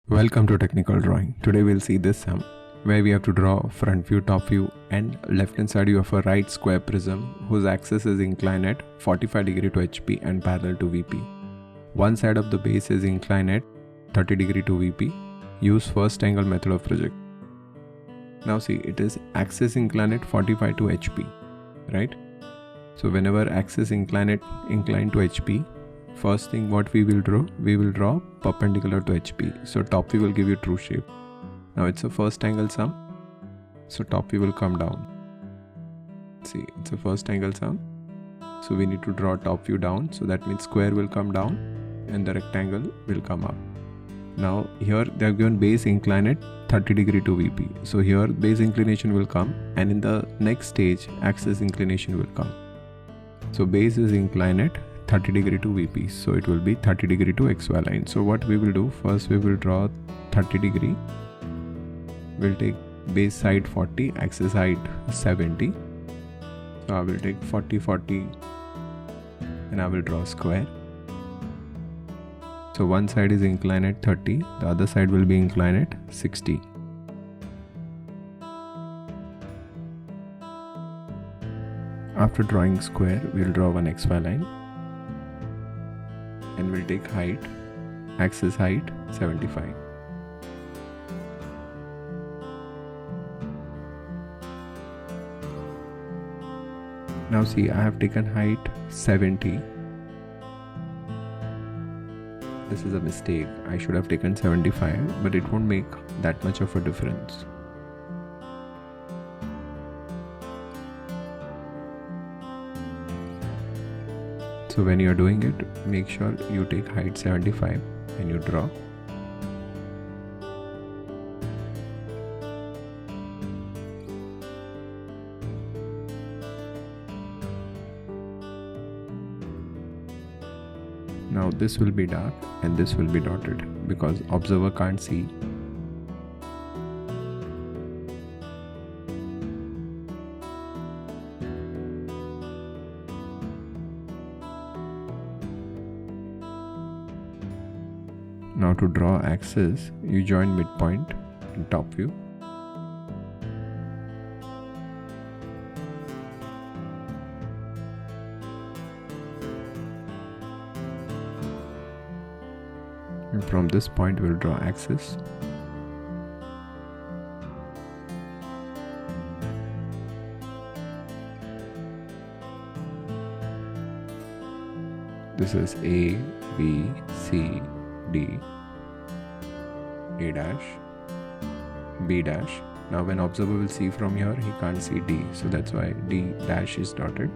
Welcome to Technical Drawing. Today we'll see this sum where we have to draw front view, top view and left hand side view of a right square prism whose axis is inclined at 45 degree to HP and parallel to VP. One side of the base is inclined at 30 degree to VP. Use first angle method of project. Now see, it is axis inclined at 45 to HP, right? So whenever axis inclined to HP, first thing what we will draw perpendicular to HP. So top view will give you true shape. Now it's a first angle sum, so top view will come down. See, it's a first angle sum, so we need to draw top view down, so that means square will come down and the rectangle will come up. Now here they have given base inclined at 30 degree to VP, so here base inclination will come, and in the next stage axis inclination will come. So base is inclined at 30 degree to VP, so it will be 30 degree to XY line. So what we will do, first we will draw 30 degree. We'll take base side 40, axis height 70. So I will take 40, 40 and I will draw square. So one side is inclined at 30, the other side will be inclined at 60. After drawing square, we will draw one XY line and we'll take height, axis height 75. Now see, I have taken height 70. This is a mistake. I should have taken 75, but it won't make that much of a difference. So when you are doing it, make sure you take height 75 and you draw. Now this will be dark and this will be dotted because observer can't see. Now to draw axis, you join midpoint in top view. And from this point we'll draw axis. This is A, B, C, D, A dash, B dash. Now when observer will see from here, he can't see D, so that's why D dash is dotted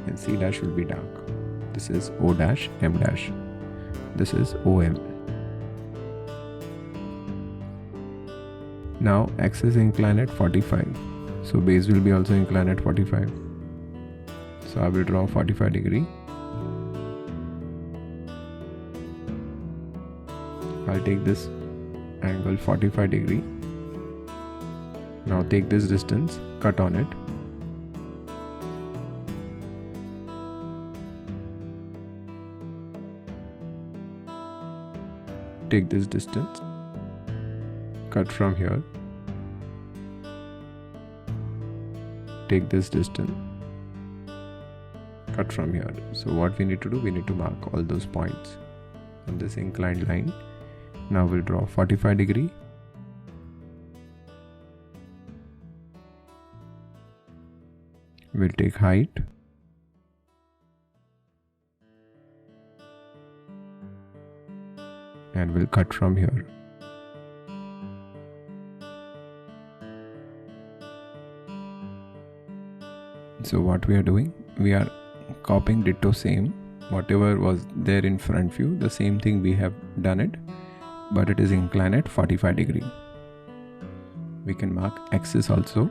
and C dash will be dark. This is O dash, M dash. This is OM. Now axis inclined at 45, so base will be also inclined at 45. So I will draw 45 degree. I'll take this angle 45 degree. Now take this distance, cut on it. Take this distance, cut from here. Take this distance, cut from here. So what we need to do, we need to mark all those points on this inclined line. Now we'll draw 45 degree. We'll take height. And we'll cut from here. So what we are doing, we are copying ditto same. Whatever was there in front view, the same thing we have done it, but it is inclined at 45 degree. We can mark axis also.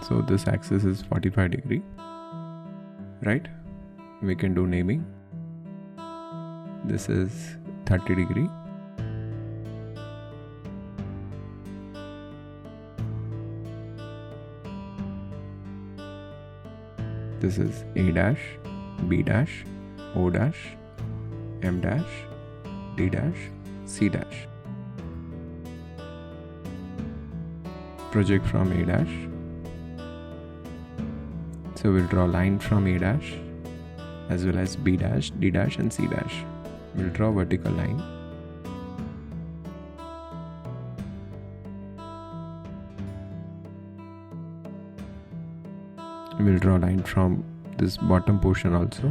So this axis is 45 degree, right? We can do naming. This is 30 degree. This is A dash, B dash, O dash, M dash, D dash, C dash. Project from A dash. So we'll draw a line from A dash as well as B dash, D dash and C dash. We'll draw a vertical line. We'll draw a line from this bottom portion also.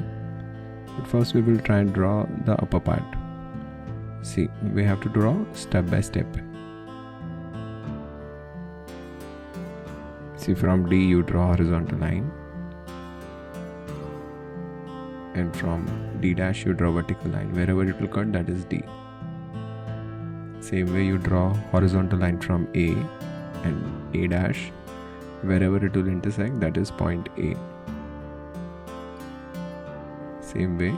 But first we will try and draw the upper part. See, we have to draw step by step. See, from D you draw horizontal line. And from D dash you draw vertical line. Wherever it will cut, that is D. Same way you draw horizontal line from A and A dash. Wherever it will intersect, that is point A. Same way,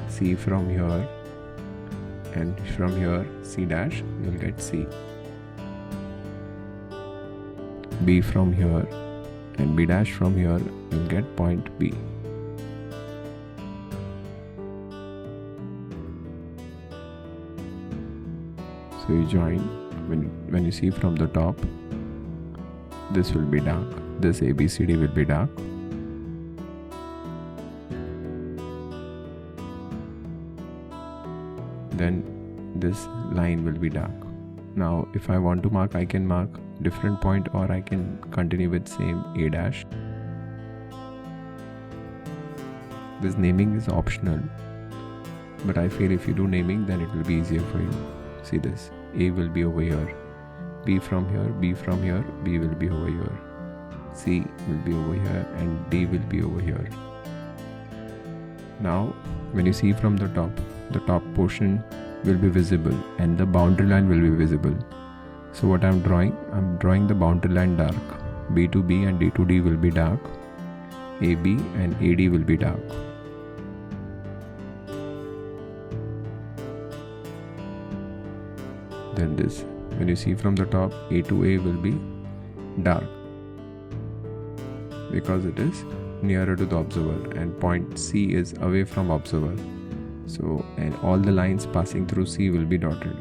C from here and from here C dash, you will get C. B from here and B dash from here, you will get point B. So you join. When you see from the top, this will be dark. This ABCD will be dark. Then this line will be dark. Now if I want to mark, I can mark different point or I can continue with same A dash. This naming is optional, but I feel if you do naming, then it will be easier for you. See this, A will be over here, B from here, B from here, B will be over here, C will be over here and D will be over here. Now when you see from the top portion will be visible and the boundary line will be visible. So what I'm drawing the boundary line dark. B to B and D to D will be dark. AB and AD will be dark. Then this, when you see from the top, A to A will be dark because it is nearer to the observer and point C is away from observer. So, and all the lines passing through C will be dotted.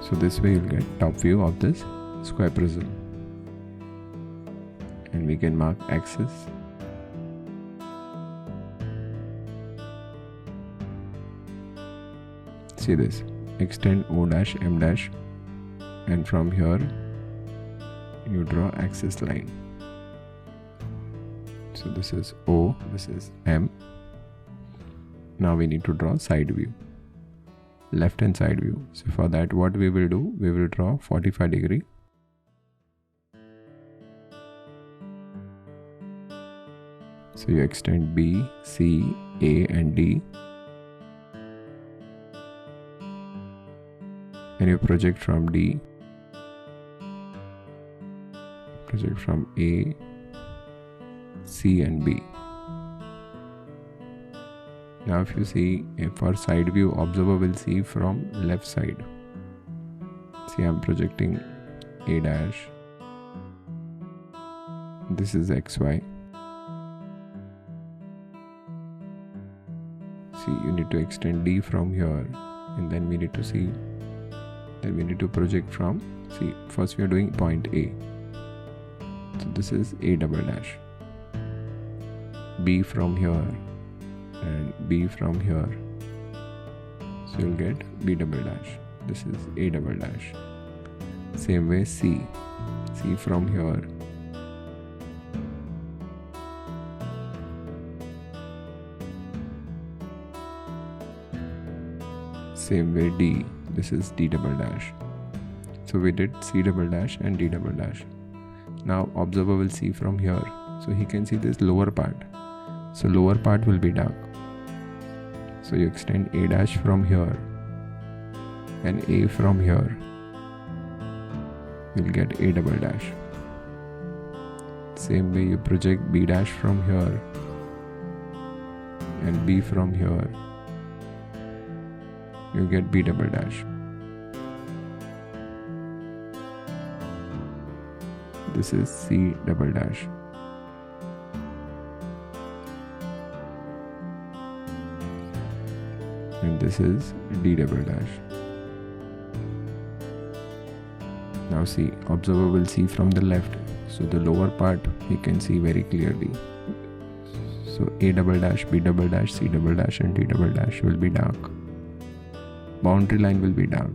So this way you'll get top view of this square prism. And we can mark axis. See this, extend O dash, M dash, and from here you draw axis line. So this is O, this is M. Now we need to draw side view, left hand side view. So for that, what we will do, we will draw 45 degree. So you extend B, C, A and D. And you project from D. Project from A, C and B. Now if you see, for side view, observer will see from left side. See, I'm projecting A dash. This is XY. See, you need to extend D from here, and then we need to see, then we need to project from, see, first we are doing point A. So this is A double dash. B from here and B from here. So you'll get B double dash. This is A double dash. Same way C. C from here. Same way D. This is D double dash. So we did C double dash and D double dash. Now observer will see from here. So he can see this lower part. So lower part will be dark. So you extend A dash from here and A from here. You'll get A double dash. Same way you project B dash from here and B from here. you get B double dash. This is C double dash. And this is D double dash. Now see, observer will see from the left, so the lower part he can see very clearly. So A double dash, B double dash, C double dash and D double dash will be dark. Boundary line will be dark.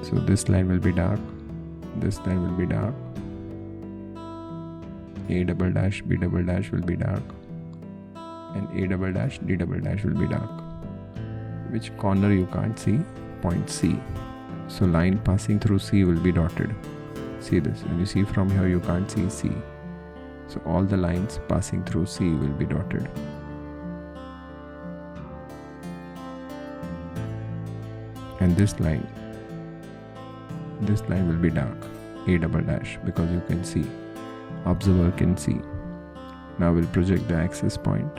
So this line will be dark, this line will be dark. A double dash, B double dash will be dark, and A double dash, D double dash will be dark. Which corner you can't see? Point C. So line passing through C will be dotted. See this, when you see from here you can't see C. So all the lines passing through C will be dotted. And this line will be dark, A double dash, because you can see, observer can see. Now we'll project the axis point.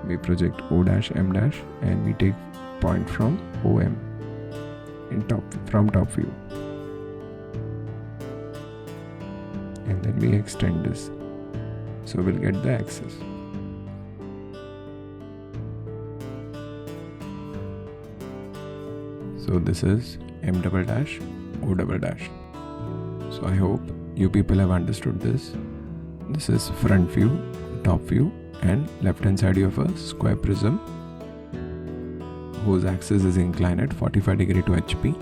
We project O dash, M dash, and we take point from OM from top view. And then we extend this. So we'll get the axis. So this is M double dash, O double dash. So I hope you people have understood this. This is front view, top view and left hand side of a square prism whose axis is inclined at 45 degree to HP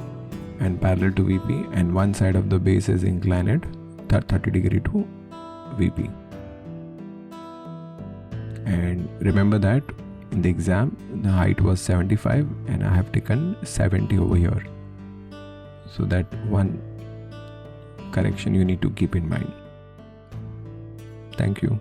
and parallel to VP, and one side of the base is inclined at 30 degree to VP. And remember that in the exam the height was 75 and I have taken 70 over here. So that one correction you need to keep in mind. Thank you.